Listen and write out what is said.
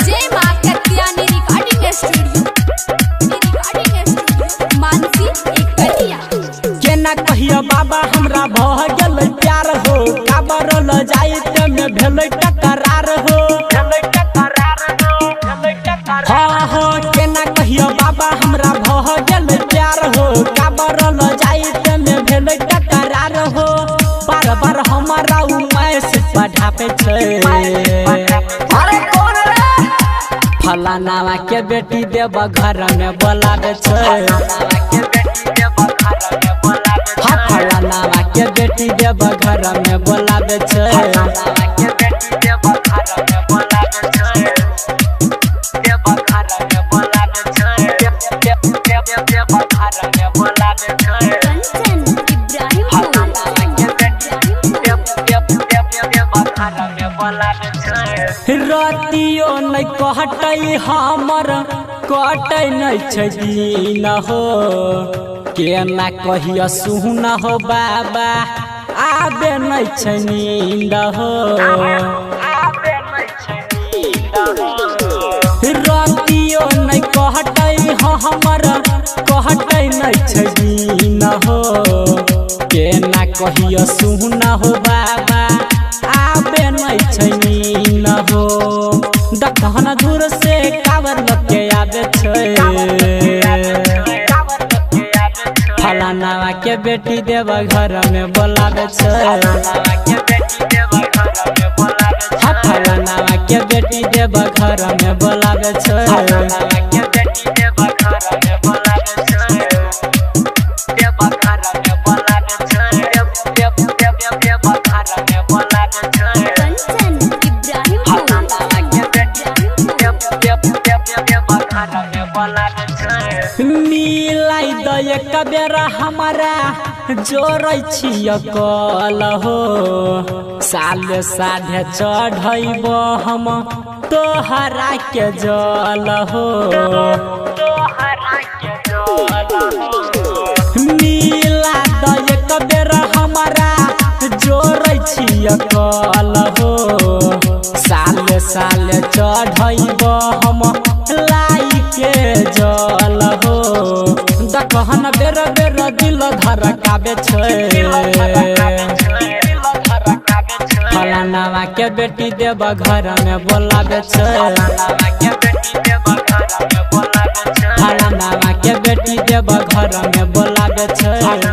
जय मां Katyani recording studio Mansi एक कटिया केना कहियो बाबा हमरा भह गेल प्यार हो काबर ल जाइत में भेलै टकरार हो हाँ हो केना कहियो बाबा हमरा भह गेल प्यार हो काबर ल जाइत में भेलै टकरार हो बार बार हमरा उमैस पढ़ापे छै फलानावा के बेटी देव घर में बोलावे छै फलानावा के बेटी देव घर में बोलावे छै रतियो नहीं कहटै हमर कटै नहीं छै दिन हो केना कहियो सुन हो बाबा आबे नहीं छै नींद हो रतियो नहीं कहटै हमर कहटै नहीं छै दिन हो केना कहियो सुन हो बाबा आबे नहीं छै नींद हो दखन दूर से कावर लगे आबे छै फलानावा के बेटी देव घर में बोलावे छै फलानावा के बेटी देव घर में बोलावे छै मिलाई दे कबेरा हमारा जोड़ै छिय कल हो साले साढ़े चढ़ब हम तोहरा के जल हो मिला दे कबेरा हमारा जोड़ै छिय कल हो साले साले चढ़ब हम लाई के जल हो दखन बेर बेर दिल धड़कावे छै फलानावा के बेटी देव घर में बोलावे छै फलानावा के बेटी देव घर में बोलावे छै